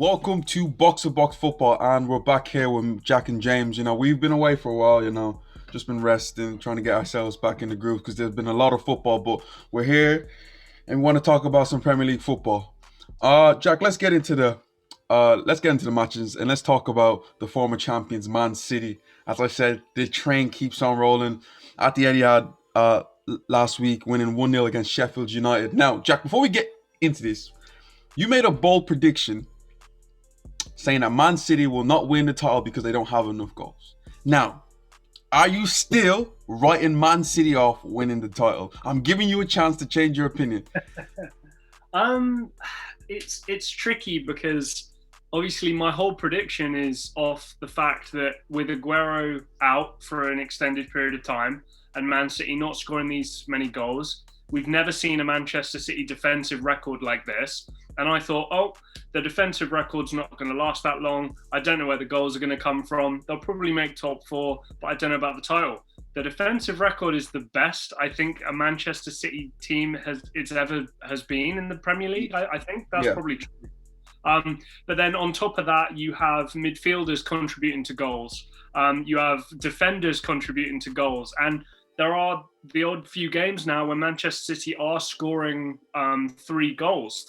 Welcome to Box to Box Football, and we're back here with Jack and James. We've been away for a while, just been resting, trying to get ourselves back in the groove because there's been a lot of football, but we're here and we want to talk about some Premier League football. Jack, let's get into the matches and let's talk about the former champions, Man City. As I said, the train keeps on rolling. At the Etihad last week, winning 1-0 against Sheffield United. Now, Jack, before we get into this, you made a bold prediction saying that Man City will not win the title because they don't have enough goals. Now, are you still writing Man City off winning the title? I'm giving you a chance to change your opinion. It's tricky because obviously my whole prediction is off the fact that with Aguero out for an extended period of time and Man City not scoring these many goals, we've never seen a Manchester City defensive record like this. And I thought, the defensive record's not going to last that long. I don't know where the goals are going to come from. They'll probably make top four, but I don't know about the title. The defensive record is the best I think a Manchester City team has been in the Premier League. I think that's probably true. But then on top of that, you have midfielders contributing to goals. You have defenders contributing to goals. And there are the odd few games now where Manchester City are scoring 4 goals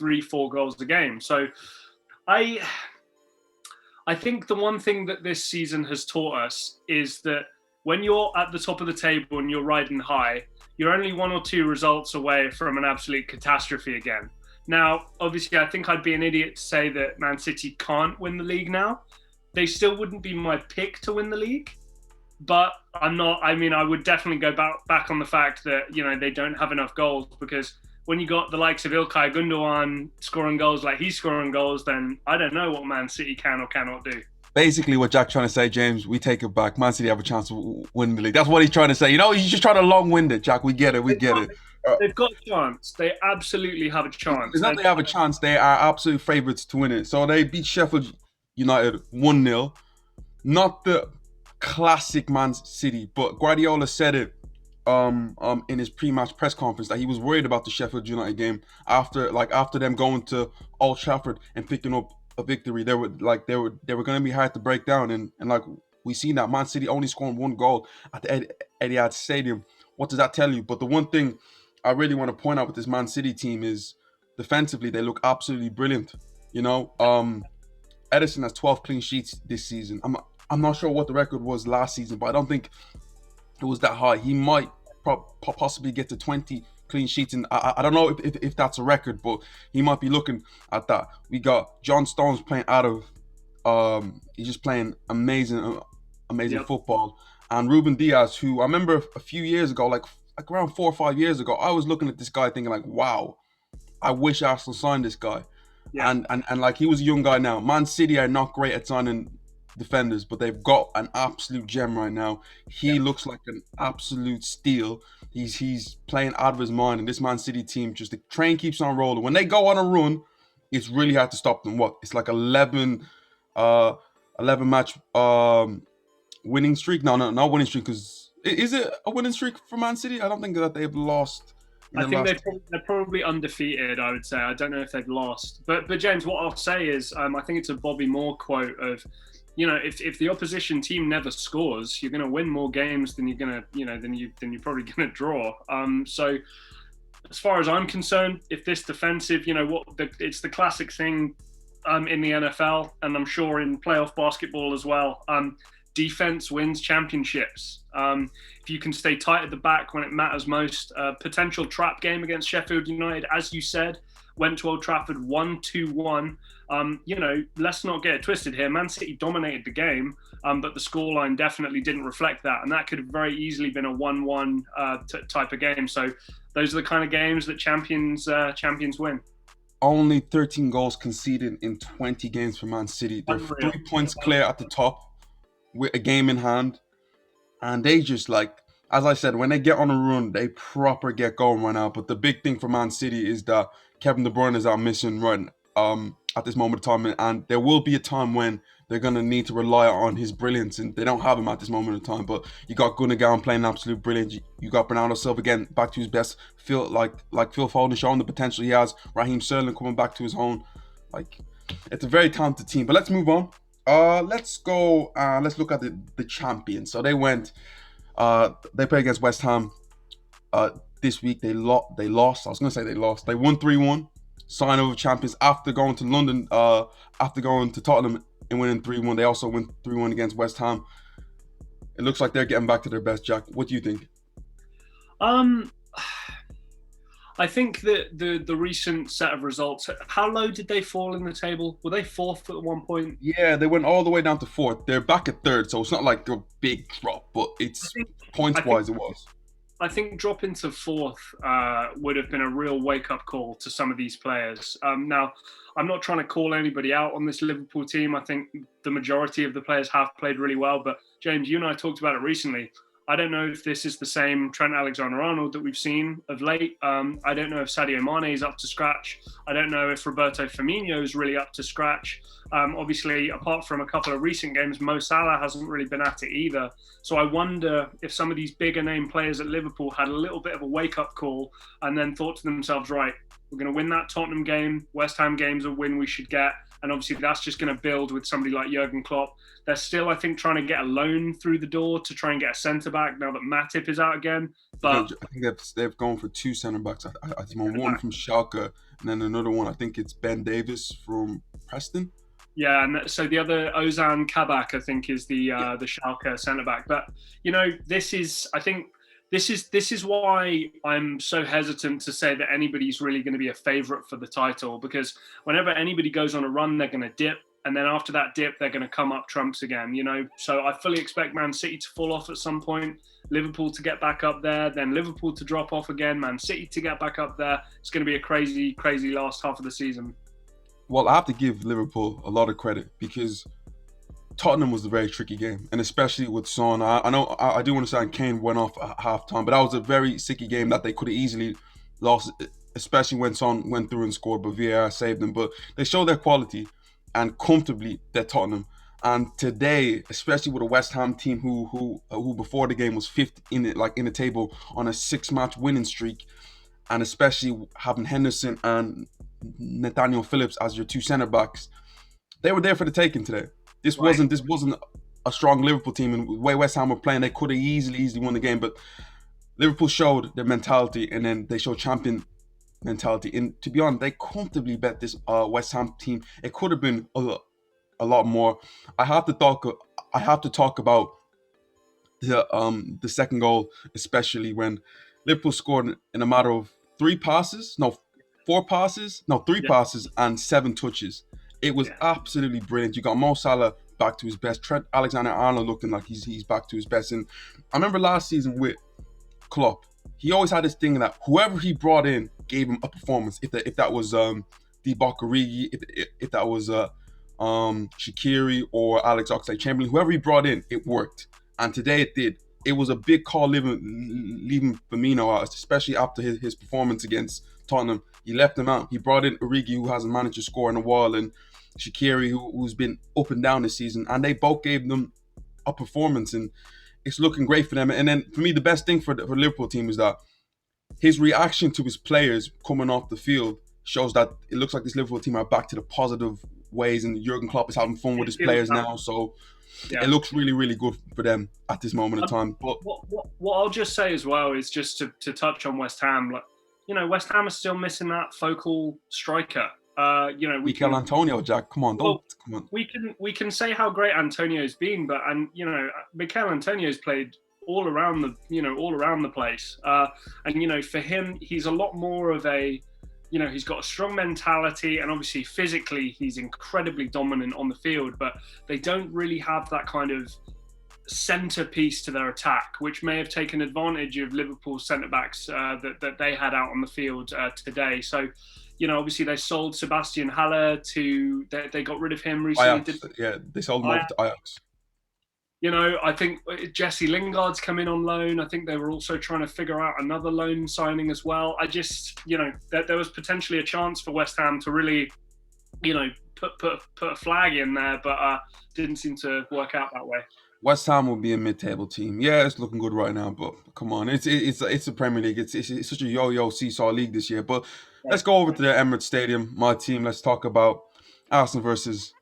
a game. So I think the one thing that this season has taught us is that when you're at the top of the table and you're riding high, you're only 1 or 2 results away from an absolute catastrophe again. Now, obviously, I think I'd be an idiot to say that Man City can't win the league now. They still wouldn't be my pick to win the league. But I'm not. I mean, I would definitely go back on the fact that they don't have enough goals, because when you got the likes of Ilkay Gundogan scoring goals like he's scoring goals, then I don't know what Man City can or cannot do. Basically, what Jack's trying to say, James, we take it back. Man City have a chance to win the league. That's what he's trying to say. He's just trying to long-wind it, Jack. We get it. They've got a chance. They absolutely have a chance. It's not they have a chance. They are absolute favourites to win it. So they beat Sheffield United 1-0. Not the classic Man City, but Guardiola said it in his pre-match press conference that he was worried about the Sheffield United game after them going to Old Trafford and picking up a victory. They were going to be hard to break down, and like we seen that Man City only scoring 1 goal at the Etihad Stadium. What does that tell you? But the one thing I really want to point out with this Man City team is defensively they look absolutely brilliant. Ederson has 12 clean sheets this season. I'm not sure what the record was last season, but I don't think it was that high. He might possibly get to 20 clean sheets, and I don't know if that's a record, but he might be looking at that. We got John Stones playing he's just playing amazing football, and Ruben Diaz, who I remember a few years ago, like around 4 or 5 years ago, I was looking at this guy thinking like, wow, I wish Arsenal signed this guy. Yeah. And like he was a young guy now. Man City are not great at signing defenders, but they've got an absolute gem right now. He looks like an absolute steal. He's playing out of his mind, and this Man City team, just the train keeps on rolling. When they go on a run, it's really hard to stop them. It's like 11 match winning streak? No, not winning streak. Because is it a winning streak for Man City? I don't think that they've lost. I think they're probably undefeated, I would say. I don't know if they've lost. But James, what I'll say is I think it's a Bobby Moore quote of, if the opposition team never scores, you're going to win more games than you're going to, than you're probably going to draw. So as far as I'm concerned, if this defensive, it's the classic thing in the NFL, and I'm sure in playoff basketball as well. Defense wins championships. If you can stay tight at the back when it matters most. Potential trap game against Sheffield United, as you said, went to Old Trafford 1-2-1. Let's not get it twisted here. Man City dominated the game, but the scoreline definitely didn't reflect that, and that could have very easily been a 1-1 type of game. So those are the kind of games that champions win. Only 13 goals conceded in 20 games for Man City. They're 3 points clear at the top with a game in hand, and they just, like, as I said, when they get on a run, they proper get going right now. But the big thing for Man City is that Kevin De Bruyne is out missing right at this moment of time, and there will be a time when they're going to need to rely on his brilliance, and they don't have him at this moment of time. But you got Gundogan playing absolute brilliance. You got Bernardo Silva again back to his best. Phil Foden showing the potential he has. Raheem Sterling coming back to his own. Like, it's a very talented team. But let's move on. Let's go. Let's look at the champions. So they play against West Ham. This week they lost. I was gonna say they lost. They won 3-1. Sign of champions after going to London. After going to Tottenham and winning 3-1. They also win 3-1 against West Ham. It looks like they're getting back to their best. Jack, what do you think? Um, I think that the recent set of results. How low did they fall in the table? Were they fourth at one point? Yeah, they went all the way down to fourth. They're back at third, so it's not like a big drop, but it's points wise it was. I think dropping to fourth would have been a real wake-up call to some of these players. Now, I'm not trying to call anybody out on this Liverpool team. I think the majority of the players have played really well. But James, you and I talked about it recently. I don't know if this is the same Trent Alexander-Arnold that we've seen of late. I don't know if Sadio Mane is up to scratch. I don't know if Roberto Firmino is really up to scratch. Obviously, apart from a couple of recent games, Mo Salah hasn't really been at it either. So I wonder if some of these bigger name players at Liverpool had a little bit of a wake-up call and then thought to themselves, right, we're going to win that Tottenham game. West Ham game's a win we should get. And obviously that's just going to build with somebody like Jurgen Klopp. They're still, I think, trying to get a loan through the door to try and get a centre-back now that Matip is out again. But I think they've gone for two centre-backs. I think one from Schalke and then another one. I think it's Ben Davis from Preston. Yeah, and so the other Ozan Kabak, I think, is the Schalke centre-back. But, this is why I'm so hesitant to say that anybody's really going to be a favourite for the title, because whenever anybody goes on a run, they're going to dip. And then after that dip, they're going to come up trumps again, So I fully expect Man City to fall off at some point, Liverpool to get back up there, then Liverpool to drop off again, Man City to get back up there. It's going to be a crazy, crazy last half of the season. Well, I have to give Liverpool a lot of credit because Tottenham was a very tricky game, and especially with Son. I know I do understand Kane went off at halftime, but that was a very sicky game that they could have easily lost, especially when Son went through and scored, but VAR saved them. But they showed their quality and comfortably they're Tottenham. And today, especially with a West Ham team who before the game was fifth in the table on a 6-match winning streak, and especially having Henderson and Nathaniel Phillips as your two centre backs, they were there for the taking today. This wasn't a strong Liverpool team, and the way West Ham were playing, they could have easily won the game. But Liverpool showed their mentality, and then they showed champion mentality. And to be honest, they comfortably bet this West Ham team. It could have been a lot more. I have to talk about the second goal, especially when Liverpool scored in a matter of three passes and 7 touches. It was absolutely brilliant. You got Mo Salah back to his best. Trent Alexander-Arnold looking like he's back to his best. And I remember last season with Klopp, he always had this thing that whoever he brought in gave him a performance. If that was Divock Origi, if that was Shaqiri or Alex Oxlade-Chamberlain, whoever he brought in, it worked. And today it did. It was a big call leaving Firmino out, especially after his performance against Tottenham. He left him out. He brought in Origi, who hasn't managed to score in a while, and Shaqiri, who's been up and down this season. And they both gave them a performance, and it's looking great for them. And then for me, the best thing for the Liverpool team is that his reaction to his players coming off the field shows that it looks like this Liverpool team are back to the positive ways, and Jurgen Klopp is having fun with his players now. So it looks really, really good for them at this moment in time. But what I'll just say as well is just to touch on West Ham. West Ham are still missing that focal striker. Mikel Antonio, Jack, come on. We can say how great Antonio's been, but Mikel Antonio's played all around the place. And for him, he's a lot more of a, he's got a strong mentality, and obviously physically he's incredibly dominant on the field, but they don't really have that kind of centerpiece to their attack, which may have taken advantage of Liverpool's centre-backs that they had out on the field today. So, obviously they sold Sebastian Haller they got rid of him recently. They sold him over to Ajax. I think Jesse Lingard's come in on loan. I think they were also trying to figure out another loan signing as well. I just, there was potentially a chance for West Ham to really, put a flag in there, but didn't seem to work out that way. West Ham will be a mid-table team. Yeah, it's looking good right now, but come on, it's the Premier League. It's such a yo-yo seesaw league this year. But let's go over to the Emirates Stadium, my team. Let's talk about Arsenal versus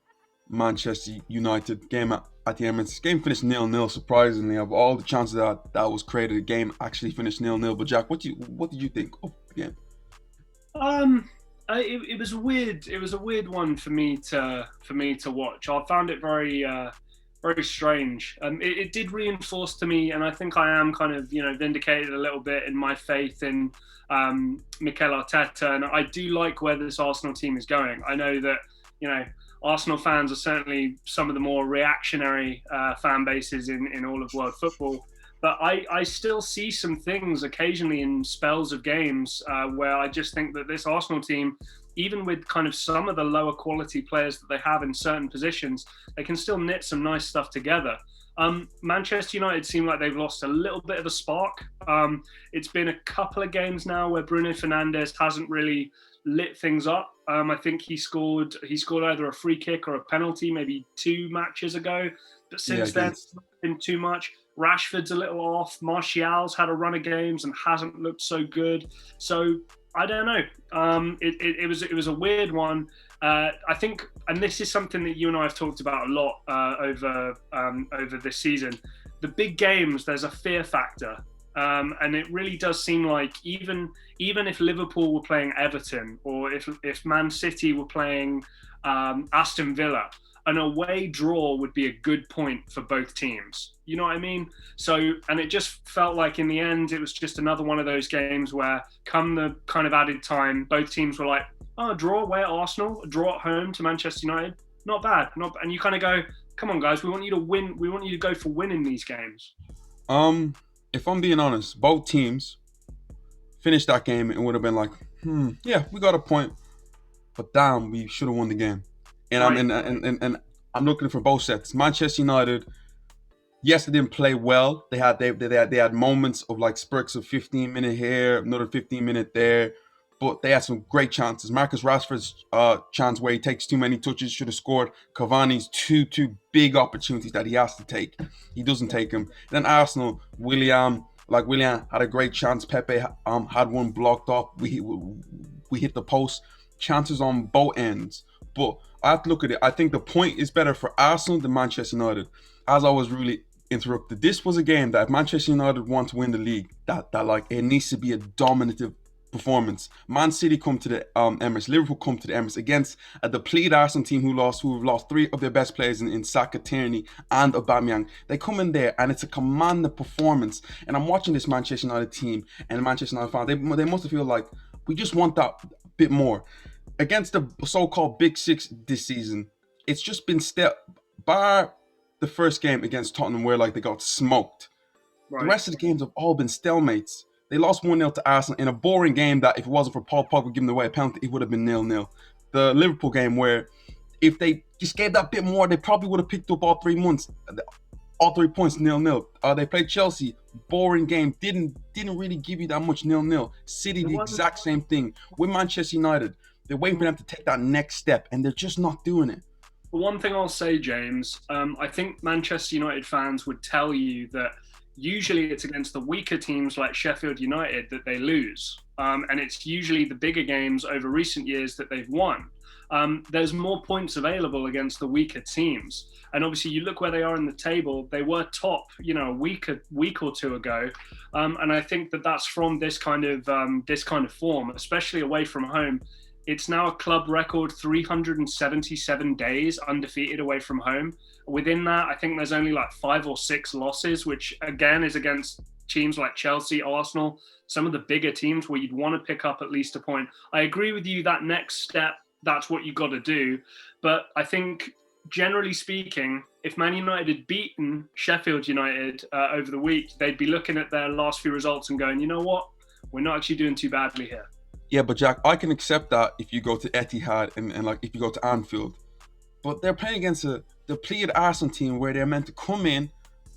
Manchester United game at the Emirates. Game finished 0-0. Surprisingly, of all the chances that was created, the game actually finished 0-0. But Jack, what did you think of the game? Um, it was a weird. It was a weird one for me to watch. I found it very strange. It did reinforce to me, and I think I am kind of vindicated a little bit in my faith in Mikel Arteta, and I do like where this Arsenal team is going. I know that Arsenal fans are certainly some of the more reactionary fan bases in all of world football. But I still see some things occasionally in spells of games where I just think that this Arsenal team, even with kind of some of the lower quality players that they have in certain positions, they can still knit some nice stuff together. Manchester United seem like they've lost a little bit of the spark. It's been a couple of games now where Bruno Fernandes hasn't really lit things up. I think he scored either a free kick or a penalty maybe 2 matches ago, but Yeah, since then against it's not been too much. Rashford's a little off. Martial's had a run of games and hasn't looked so good. So I don't know. It was a weird one. I think, and this is something that you and I have talked about a lot over this season. The big games, there's a fear factor, and it really does seem like even if Liverpool were playing Everton, or if Man City were playing Aston Villa, an away draw would be a good point for both teams. You know what I mean? So, and it just felt like in the end, it was just another one of those games where come the kind of added time, both teams were like, oh, a draw away at Arsenal, a draw at home to Manchester United. Not bad. And you kind of go, come on, guys, we want you to win. We want you to go for winning these games. If I'm being honest, both teams finished that game and would have been like, yeah, we got a point, but damn, we should have won the game. And Right. and I'm looking for both sets. Manchester United, yes, they didn't play well. They had moments of like spurts of 15 minute here, another 15 minute there, but they had some great chances. Marcus Rashford's chance where he takes too many touches should have scored. Cavani's two big opportunities that he has to take. He doesn't take them. Then Arsenal, Willian had a great chance. Pepe had one blocked off. We hit the post. Chances on both ends, but I have to look at it. I think the point is better for Arsenal than Manchester United. As I was really interrupted, this was a game that if Manchester United want to win the league, that like it needs to be a dominative performance. Man City come to the Emirates, Liverpool come to the Emirates against a depleted Arsenal team who have lost 3 of their best players in Saka, Tierney, and Aubameyang. They come in there and it's a commanding performance. And I'm watching this Manchester United team and the Manchester United fans. They must feel like we just want that bit more. Against the so-called Big Six this season, it's just been bar the first game against Tottenham where like they got smoked. Right. The rest of the games have all been stalemates. They lost 1-0 to Arsenal in a boring game that if it wasn't for Paul Pogba giving away a penalty, it would have been 0-0. The Liverpool game where if they just gave that bit more, they probably would have picked up all 3 points, 0-0. They played Chelsea, boring game, didn't really give you that much 0-0. City, the exact same thing. With Manchester United, they're waiting for them to take that next step, and they're just not doing it. The one thing I'll say, James, I think Manchester United fans would tell you that usually it's against the weaker teams like Sheffield United that they lose. And it's usually the bigger games over recent years that they've won. There's more points available against the weaker teams. And obviously you look where they are in the table, they were top, a week or two ago. And I think that that's from this kind of form, especially away from home. It's now a club record 377 days undefeated away from home. Within that, I think there's only like 5 or 6 losses, which again is against teams like Chelsea, Arsenal, some of the bigger teams where you'd want to pick up at least a point. I agree with you that next step, that's what you got to do. But I think generally speaking, if Man United had beaten Sheffield United over the week, they'd be looking at their last few results and going, you know what? We're not actually doing too badly here. Yeah, but Jack, I can accept that if you go to Etihad and like if you go to Anfield. But they're playing against a depleted Arsenal team where they're meant to come in,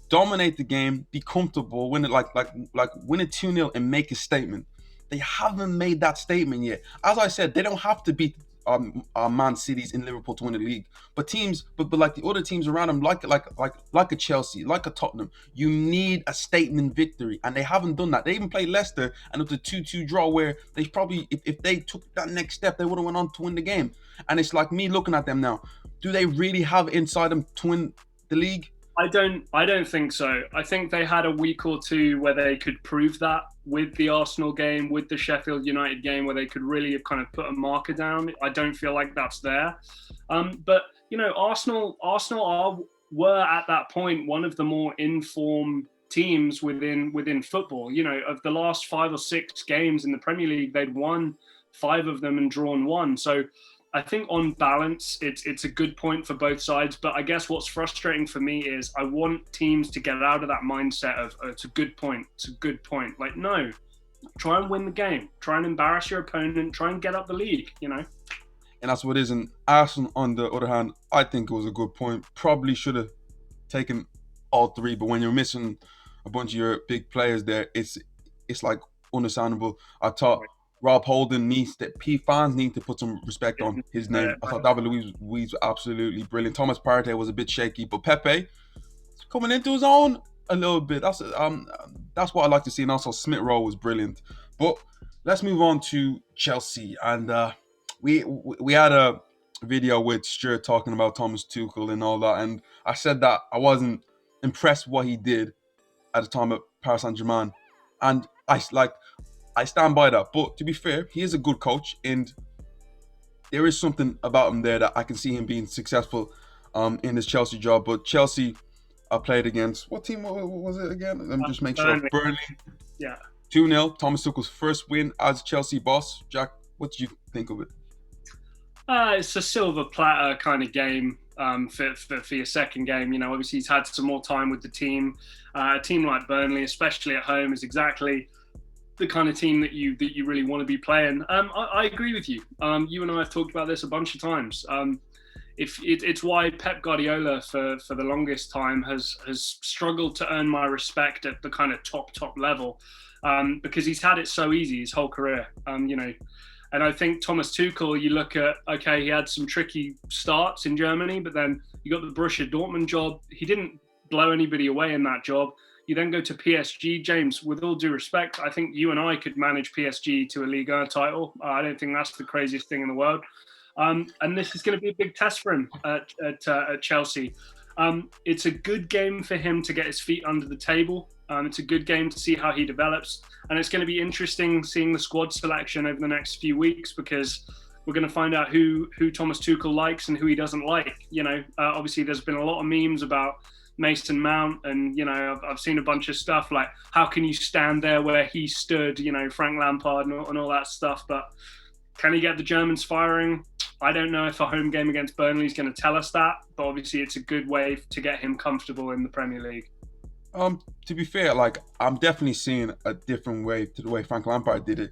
dominate the game, be comfortable, win it win it 2-0 and make a statement. They haven't made that statement yet. As I said, they don't have to beat Man City's in Liverpool to win the league. But like the other teams around them, like a Chelsea, like a Tottenham, you need a statement victory, and they haven't done that. They even played Leicester and it was a 2-2 draw where they probably, if they took that next step, they would have went on to win the game. And it's like me looking at them now. Do they really have inside them to win the league? I don't think so. I think they had a week or two where they could prove that with the Arsenal game, with the Sheffield United game, where they could really have kind of put a marker down. I don't feel like that's there. But were at that point one of the more informed teams within football. Of the last 5 or 6 games in the Premier League, they'd won 5 of them and drawn 1. So I think on balance, it's a good point for both sides. But I guess what's frustrating for me is I want teams to get out of that mindset of, oh, it's a good point. It's a good point. Like, no, try and win the game. Try and embarrass your opponent. Try and get up the league. And that's what it is. And Arsenal, on the other hand, I think it was a good point. Probably should have taken all 3, but when you're missing a bunch of your big players there, it's like understandable. I thought Rob Holding fans need to put some respect on his name. I thought David Luiz was absolutely brilliant. Thomas Partey was a bit shaky, but Pepe coming into his own a little bit. That's what I like to see. And also Smith Rowe was brilliant. But let's move on to Chelsea. And we had a video with Stuart talking about Thomas Tuchel and all that. And I said that I wasn't impressed with what he did at the time at Paris Saint-Germain. And I stand by that. But to be fair, he is a good coach, and there is something about him there that I can see him being successful in his Chelsea job. But Chelsea, I played against, what team was it again? Let me just make sure. Burnley. Yeah. 2-0. Thomas Tuchel's first win as Chelsea boss. Jack, what did you think of it? It's a silver platter kind of game for your second game. Obviously he's had some more time with the team. A team like Burnley, especially at home, is exactly the kind of team that you really want to be playing. I agree with you. You and I have talked about this a bunch of times. It's why Pep Guardiola for the longest time has struggled to earn my respect at the kind of top level, because he's had it so easy his whole career. And I think Thomas Tuchel, you look at, okay, he had some tricky starts in Germany, but then you got the Borussia Dortmund job. He didn't blow anybody away in that job. You then go to PSG. James, with all due respect, I think you and I could manage PSG to a Ligue 1 title. I don't think that's the craziest thing in the world. And this is going to be a big test for him at Chelsea. It's a good game for him to get his feet under the table. It's a good game to see how he develops. And it's going to be interesting seeing the squad selection over the next few weeks, because we're going to find out who Thomas Tuchel likes and who he doesn't like. Obviously, there's been a lot of memes about Mason Mount, and I've seen a bunch of stuff like, how can you stand there where he stood, Frank Lampard and all that stuff. But can he get the Germans firing? I don't know if a home game against Burnley is going to tell us that, but obviously it's a good way to get him comfortable in the Premier League. To be fair, I'm definitely seeing a different way to the way Frank Lampard did it.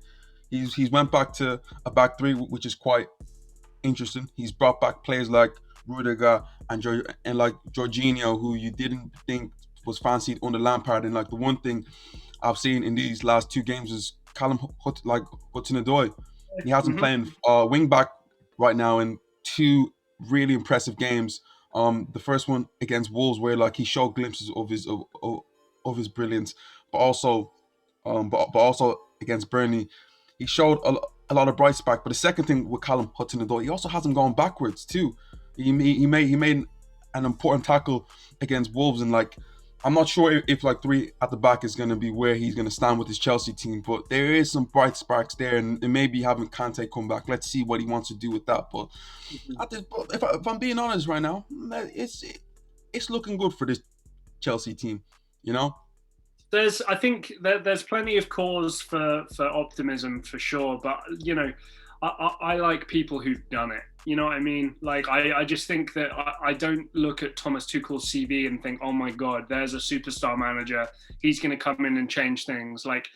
He's went back to a back 3, which is quite interesting. He's brought back players like Rudiger and like Jorginho, who you didn't think was fancied under Lampard. And like the one thing I've seen in these last 2 games is Callum Hudson-Odoi. He hasn't playing wing back right now in 2 really impressive games. The first one against Wolves, where like he showed glimpses of his brilliance, but also against Burnley, he showed a lot of bright spark. But the second thing with Callum Hudson-Odoi, he also hasn't gone backwards too. He made an important tackle against Wolves, and like I'm not sure if like 3 at the back is going to be where he's going to stand with his Chelsea team, but there is some bright sparks there, and maybe having Kante come back, let's see what he wants to do with that. But if I'm being honest right now, it's looking good for this Chelsea team, I think there's plenty of cause for optimism for sure, but I like people who've done it. You know what I mean? Like, I just think that I don't look at Thomas Tuchel's CV and think, oh my God, there's a superstar manager. He's going to come in and change things. Like,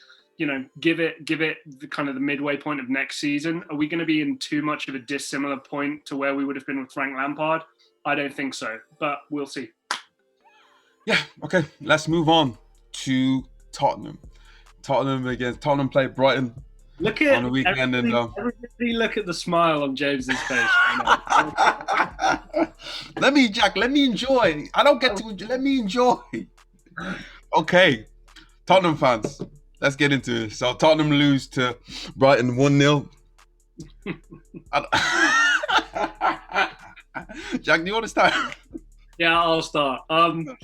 give it the kind of the midway point of next season. Are we going to be in too much of a dissimilar point to where we would have been with Frank Lampard? I don't think so, but we'll see. Yeah, okay. Let's move on to Tottenham. Tottenham played Brighton. Look on at the weekend, and everybody look at the smile on James's face right now. let me enjoy. I don't get to enjoy. Let me enjoy. Okay, Tottenham fans, let's get into it. So Tottenham lose to Brighton 1-0. Jack, do you want to start? Yeah, I'll start. Look,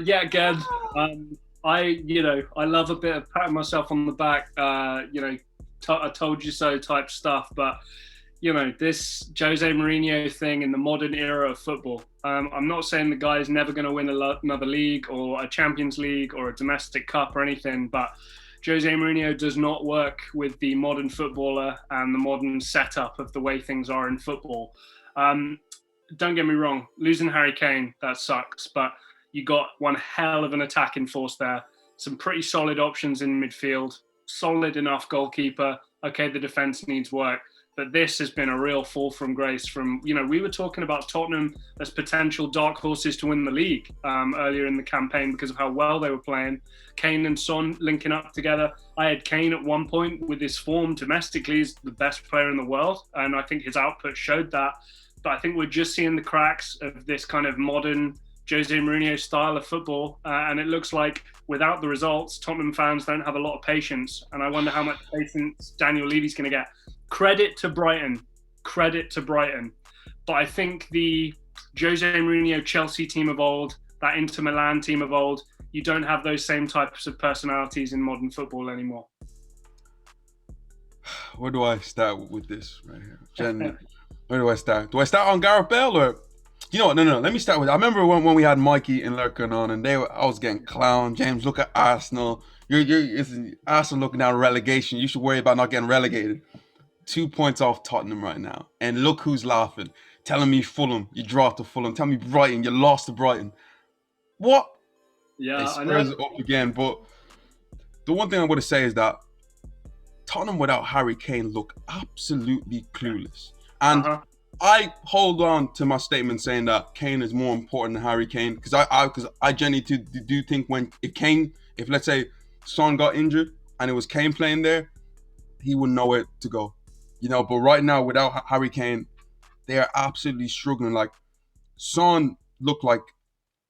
yeah, again, I love a bit of patting myself on the back. I told you so type stuff, but this Jose Mourinho thing in the modern era of football. I'm not saying the guy's never going to win another league or a Champions League or a domestic cup or anything, but Jose Mourinho does not work with the modern footballer and the modern setup of the way things are in football. Don't get me wrong, losing Harry Kane, that sucks, but you got one hell of an attacking force there. Some pretty solid options in midfield, solid enough goalkeeper. Okay, the defence needs work. But this has been a real fall from grace from, we were talking about Tottenham as potential dark horses to win the league earlier in the campaign because of how well they were playing. Kane and Son linking up together. I had Kane at one point with his form domestically as the best player in the world. And I think his output showed that. But I think we're just seeing the cracks of this kind of modern Jose Mourinho style of football. And it looks like without the results, Tottenham fans don't have a lot of patience. And I wonder how much patience Daniel Levy's going to get. Credit to Brighton. But I think the Jose Mourinho Chelsea team of old, that Inter Milan team of old, you don't have those same types of personalities in modern football anymore. Where do I start with this right here? Jen, where do I start? Do I start on Gareth Bale or... You know what? No. Let me start with... I remember when we had Mikey and Lurkin on and I was getting clowned. James, look at Arsenal. It's Arsenal looking down relegation. You should worry about not getting relegated. 2 points off Tottenham right now. And look who's laughing. Telling me Fulham, you dropped to Fulham. Tell me Brighton, you lost to Brighton. What? Yeah, I know. Up again. But the one thing I'm going to say is that Tottenham without Harry Kane look absolutely clueless. And I hold on to my statement saying that Kane is more important than Harry Kane. Because I genuinely do think if let's say Son got injured and it was Kane playing there, he wouldn't know where to go. But right now, without Harry Kane, they are absolutely struggling. Like, Son looked like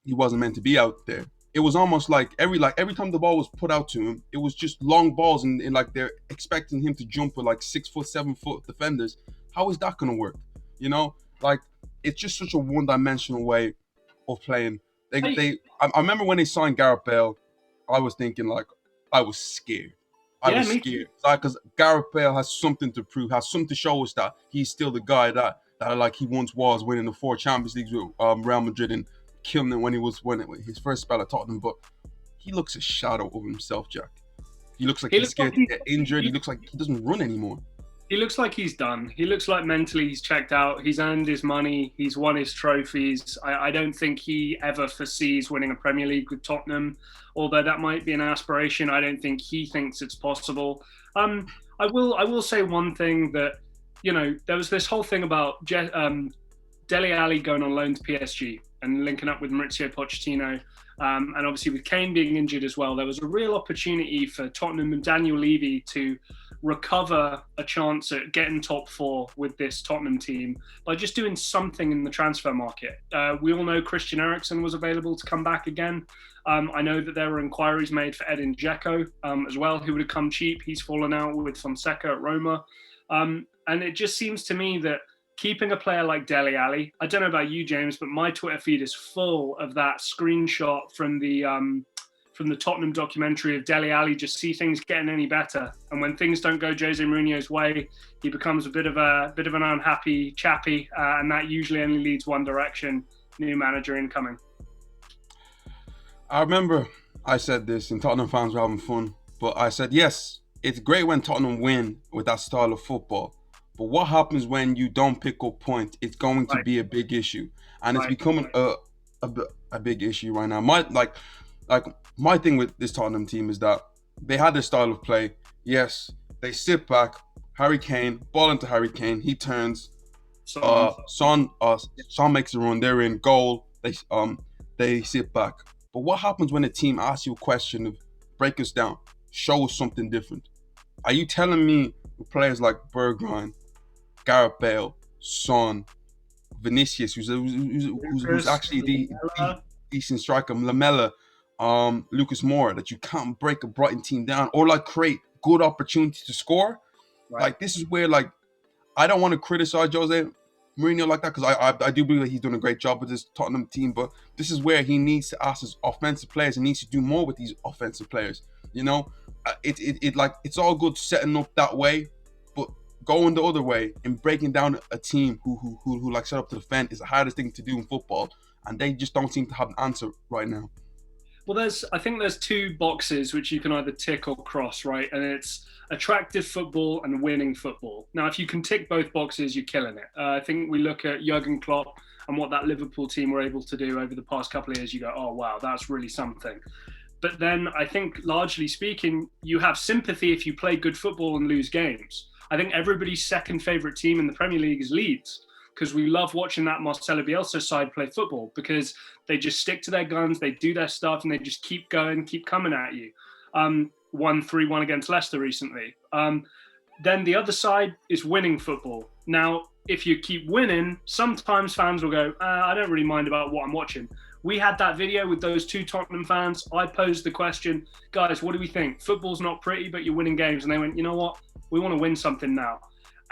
he wasn't meant to be out there. It was almost like every time the ball was put out to him, it was just long balls and like they're expecting him to jump with like 6 foot, 7 foot defenders. How is that going to work? Like, it's just such a one-dimensional way of playing. I remember when they signed Gareth Bale, I was thinking like, I was scared. I was scared because Gareth Bale has something to prove, has something to show us that he's still the guy that like he once was, winning the 4 Champions Leagues with Real Madrid and killing it when his first spell at Tottenham. But he looks a shadow of himself, Jack. He looks like he's scared to get injured. He looks like he doesn't run anymore. He looks like he's done. He looks like mentally he's checked out. He's earned his money. He's won his trophies. I don't think he ever foresees winning a Premier League with Tottenham, although that might be an aspiration. I don't think he thinks it's possible. I will say one thing that, there was this whole thing about Dele Alli going on loan to PSG and linking up with Maurizio Pochettino. And obviously with Kane being injured as well, there was a real opportunity for Tottenham and Daniel Levy to recover a chance at getting top 4 with this Tottenham team by just doing something in the transfer market. We all know Christian Eriksen was available to come back again. I know that there were inquiries made for Edin Dzeko as well, who would have come cheap. He's fallen out with Fonseca at Roma. And it just seems to me that keeping a player like Dele Alli, I don't know about you, James, but my Twitter feed is full of that screenshot from the Tottenham documentary of Dele Alli just see things getting any better. And when things don't go Jose Mourinho's way, he becomes a bit of an unhappy chappy, and that usually only leads one direction: new manager incoming. I remember I said this, and Tottenham fans were having fun, but I said, yes, it's great when Tottenham win with that style of football. But what happens when you don't pick up points? It's going to be a big issue, and it's becoming a big issue right now. My thing with this Tottenham team is that they had their style of play. Yes, they sit back. Harry Kane, ball into Harry Kane. He turns. Son makes a run. They're in goal. They sit back. But what happens when a team asks you a question of break us down, show us something different? Are you telling me with players like Bergwijn, Gareth Bale, Son, Vinicius, who's Lucas, actually the Lamela, decent striker, Lamella, Lucas Moura, that you can't break a Brighton team down or like create good opportunities to score? right? Like this is where like I don't want to criticize Jose Mourinho like that because I do believe that he's doing a great job with this Tottenham team, but this is where he needs to ask his offensive players and needs to do more with these offensive players. You know, it like it's all good setting up that way, but going the other way and breaking down a team who like set up to defend is the hardest thing to do in football, and they just don't seem to have an answer right now. Well, I think there's two boxes which you can either tick or cross, right? And it's attractive football and winning football. Now, if you can tick both boxes, you're killing it. I think we look at Jurgen Klopp and what that Liverpool team were able to do over the past couple of years. You go, oh wow, that's really something. But then I think, largely speaking, you have sympathy if you play good football and lose games. I think everybody's second favourite team in the Premier League is Leeds because we love watching that Marcelo Bielsa side play football because they just stick to their guns, they do their stuff, and they just keep going, keep coming at you. Won 3-1 against Leicester recently. Then the other side is winning football. Now, if you keep winning, sometimes fans will go, I don't really mind about what I'm watching. We had that video with those two Tottenham fans. I posed the question, guys, what do we think? Football's not pretty, but you're winning games. And they went, you know what? We want to win something now.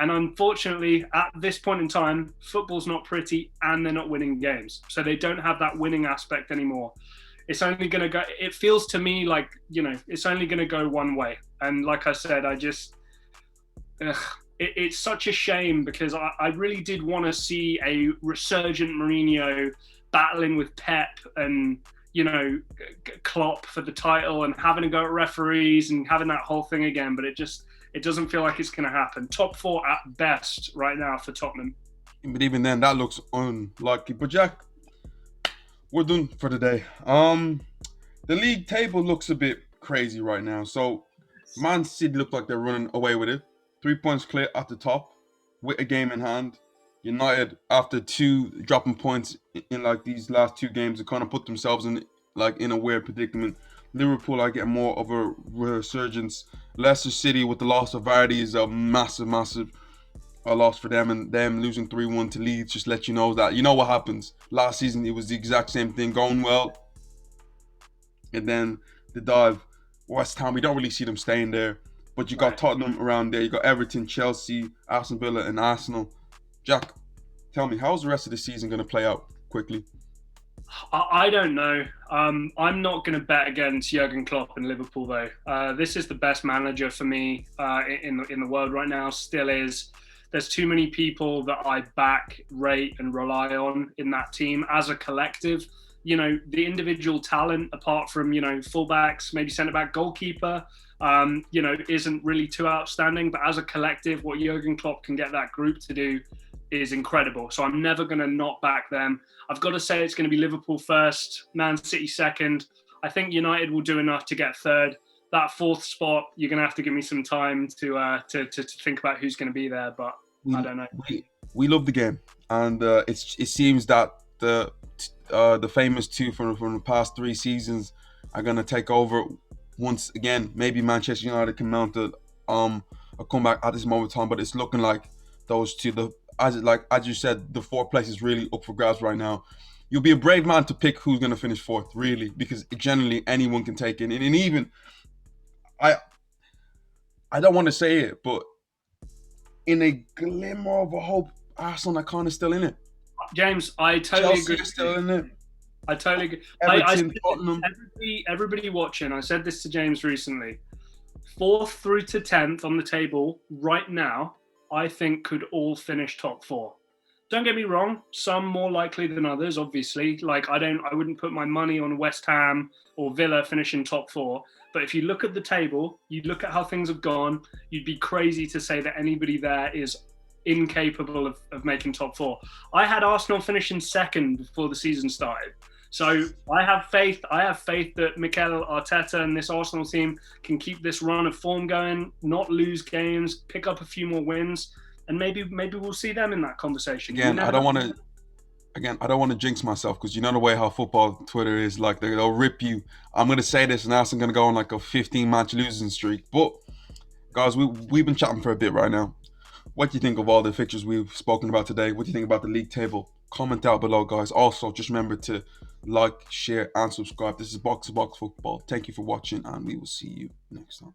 And unfortunately, at this point in time, football's not pretty and they're not winning games. So they don't have that winning aspect anymore. It's only going to go, it feels to me like, it's only going to go one way. And like I said, it's such a shame because I really did want to see a resurgent Mourinho battling with Pep and, Klopp for the title and having to go at referees and having that whole thing again. But it doesn't feel like it's going to happen. Top four at best right now for Tottenham. But even then, that looks unlikely. But Jack, we're done for the day. The league table looks a bit crazy right now. So Man City look like they're running away with it. 3 points clear at the top with a game in hand. United, after two dropping points in like these last two games, they kind of put themselves in a weird predicament. Liverpool are getting more of a resurgence. Leicester City with the loss of Vardy is a massive loss for them, and them losing 3-1 to Leeds just let you know that what happens. Last season it was the exact same thing, going well, and then the dive. West Ham, we don't really see them staying there, but you got Tottenham around there. You got Everton, Chelsea, Aston Villa, and Arsenal. Jack, tell me, how's the rest of the season going to play out quickly? I don't know. I'm not going to bet against Jurgen Klopp and Liverpool, though. This is the best manager for me in the world right now. Still is. There's too many people that I back, rate, and rely on in that team as a collective. The individual talent, apart from fullbacks, maybe centre back, goalkeeper, isn't really too outstanding. But as a collective, what Jurgen Klopp can get that group to do is incredible. So I'm never going to not back them. I've got to say it's going to be Liverpool first, Man City second. I think United will do enough to get third. That fourth spot, you're going to have to give me some time to think about who's going to be there, but I don't know. We love the game, and it seems that the famous two from the past 3 seasons are going to take over once again. Maybe Manchester United can mount a comeback at this moment in time, but it's looking like those two, as you said, the 4th place is really up for grabs right now. You'll be a brave man to pick who's going to finish 4th, really, because generally anyone can take it. And even, I don't want to say it, but in a glimmer of a hope, Arsenal are kind of still in it. James, I totally Chelsea agree. Is still in it. I totally agree. Everton, Tottenham. Everybody watching, I said this to James recently. 4th through to 10th on the table right now, I think could all finish top 4. Don't get me wrong, some more likely than others, obviously. Like I wouldn't put my money on West Ham or Villa finishing top 4. But if you look at the table, you look at how things have gone, you'd be crazy to say that anybody there is incapable of making top 4. I had Arsenal finishing second before the season started. So I have faith that Mikel Arteta and this Arsenal team can keep this run of form going, not lose games, pick up a few more wins, and maybe we'll see them in that conversation. Again, I don't want to jinx myself because you know the way how football Twitter is, like they'll rip you. I'm going to say this and Arsenal going to go on like a 15-match losing streak, but Guys, we've been chatting for a bit right now. What do you think of all the fixtures we've spoken about today? What do you think about the league table? Comment down below, guys. Also, just remember to like, share, and subscribe. This is Box to Box Football. Thank you for watching, and we will see you next time.